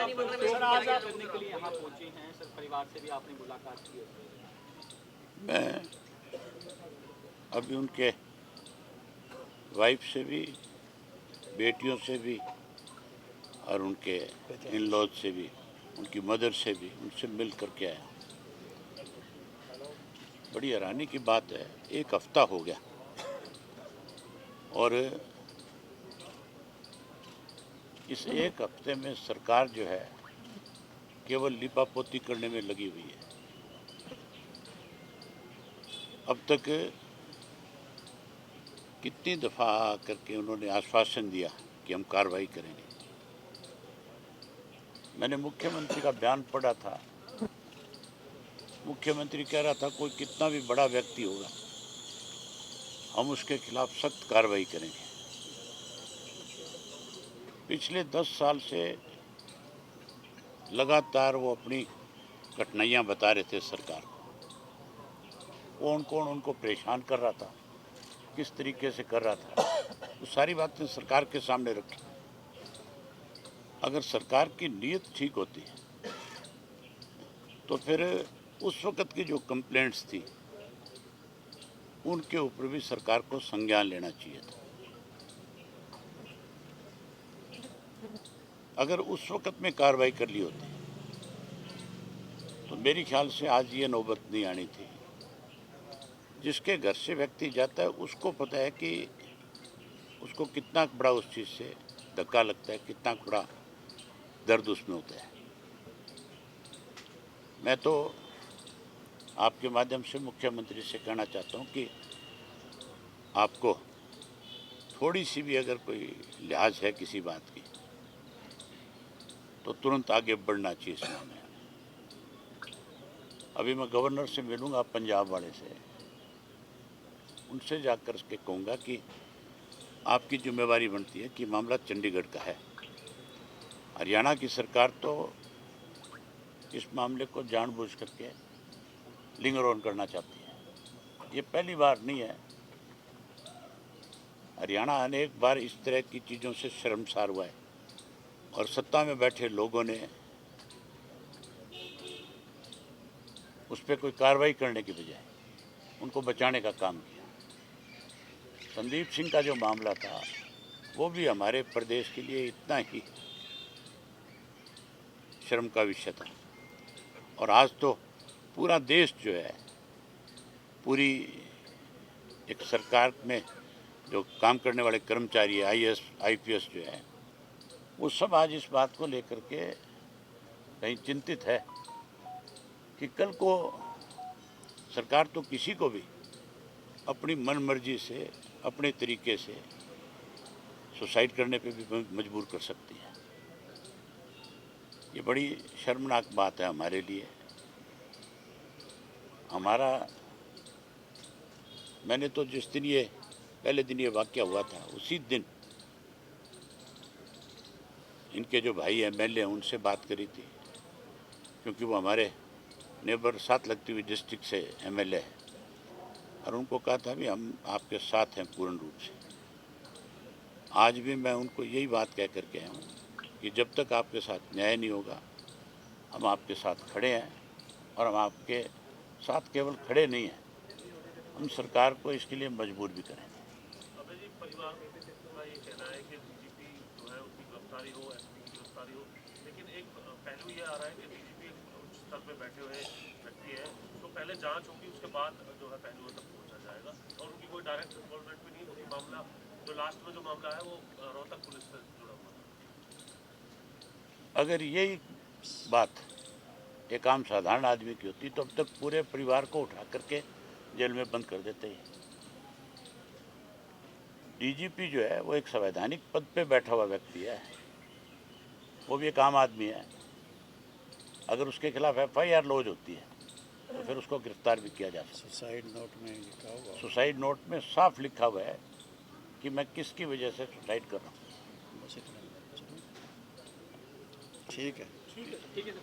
Sir आज आप करने के लिए यहाँ पहुँचे हैं, सर परिवार से भी आपने मुलाकात की है? मैं अभी उनके वाइफ से भी, बेटियों से भी और उनके इन लॉज से भी, उनकी मदर से भी, उनसे मिल करके आया। बड़ी हैरानी की बात है, एक हफ्ता हो गया और इस एक हफ्ते में सरकार जो है केवल लिपापोती करने में लगी हुई है। अब तक कितनी दफ़ा करके उन्होंने आश्वासन दिया कि हम कार्रवाई करेंगे। मैंने मुख्यमंत्री का बयान पढ़ा था, मुख्यमंत्री कह रहा था कोई कितना भी बड़ा व्यक्ति होगा हम उसके खिलाफ सख्त कार्रवाई करेंगे। पिछले 10 साल से लगातार वो अपनी कठिनाइयाँ बता रहे थे सरकार को, कौन कौन उनको परेशान कर रहा था, किस तरीके से कर रहा था, वो सारी बातें सरकार के सामने रखी। अगर सरकार की नीयत ठीक होती तो फिर उस वक़्त की जो कंप्लेंट्स थी उनके ऊपर भी सरकार को संज्ञान लेना चाहिए था। अगर उस वक़्त में कार्रवाई कर ली होती तो मेरे ख्याल से आज ये नौबत नहीं आनी थी। जिसके घर से व्यक्ति जाता है उसको पता है कि उसको कितना बड़ा उस चीज़ से धक्का लगता है, कितना बड़ा दर्द उसमें होता है। मैं तो आपके माध्यम से मुख्यमंत्री से कहना चाहता हूँ कि आपको थोड़ी सी भी अगर कोई लिहाज है किसी बात की तो तुरंत आगे बढ़ना चाहिए इस मामले में। अभी मैं गवर्नर से मिलूंगा, पंजाब वाले से, उनसे जाकर के कहूँगा कि आपकी जिम्मेवारी बनती है कि मामला चंडीगढ़ का है। हरियाणा की सरकार तो इस मामले को जानबूझ करके लिंगर ऑन करना चाहती है। ये पहली बार नहीं है, हरियाणा अनेक बार इस तरह की चीज़ों से शर्मसार हुआ है और सत्ता में बैठे लोगों ने उस पर कोई कार्रवाई करने की बजाय उनको बचाने का काम किया। संदीप सिंह का जो मामला था वो भी हमारे प्रदेश के लिए इतना ही शर्म का विषय था और आज तो पूरा देश जो है, पूरी एक सरकार में जो काम करने वाले कर्मचारी आईएएस आईपीएस जो है वो सब आज इस बात को लेकर के कहीं चिंतित है कि कल को सरकार तो किसी को भी अपनी मनमर्जी से, अपने तरीके से सुसाइड करने पे भी मजबूर कर सकती है। ये बड़ी शर्मनाक बात है हमारे लिए। मैंने तो जिस दिन ये पहले दिन ये वाक़या हुआ था उसी दिन इनके जो भाई एमएलए हैं उनसे बात करी थी, क्योंकि वो हमारे नेबर साथ लगती हुई डिस्ट्रिक्ट से एमएलए है, और उनको कहा था भी हम आपके साथ हैं पूर्ण रूप से। आज भी मैं उनको यही बात कह कर के आया हूँ कि जब तक आपके साथ न्याय नहीं होगा हम आपके साथ खड़े हैं, और हम आपके साथ केवल खड़े नहीं हैं, हम सरकार को इसके लिए मजबूर भी करेंगे। अभय जी, परिवार का ये कहना है कि डीजीपी जो है उसकी गिरफ्तारी हो, एसपी की गिरफ्तारी हो, लेकिन एक पहलू ये आ रहा है कि डीजीपी उच्च स्तर पे बैठे हुए व्यक्ति है, तो पहले जांच होगी, उसके बाद जो है पहलुओं तक पहुंचा जाएगा, और उनकी कोई डायरेक्ट इन्वॉल्वमेंट भी नहीं होगी। मामला जो लास्ट में जो मामला है वो रोहतक पुलिस से जुड़ा हुआ था। अगर यही बात एक आम साधारण आदमी की होती तो अब तक पूरे परिवार को उठा करके जेल में बंद कर देते हैं। डीजीपी जो है वो एक संवैधानिक पद पे बैठा हुआ व्यक्ति है, वो भी एक आम आदमी है। अगर उसके खिलाफ एफआईआर लॉन्च होती है तो फिर उसको गिरफ्तार भी किया जा सकता है। सुसाइड नोट में साफ लिखा हुआ है कि मैं किसकी वजह से सुसाइड कर रहा हूँ। ठीक है सर, थैंक यू।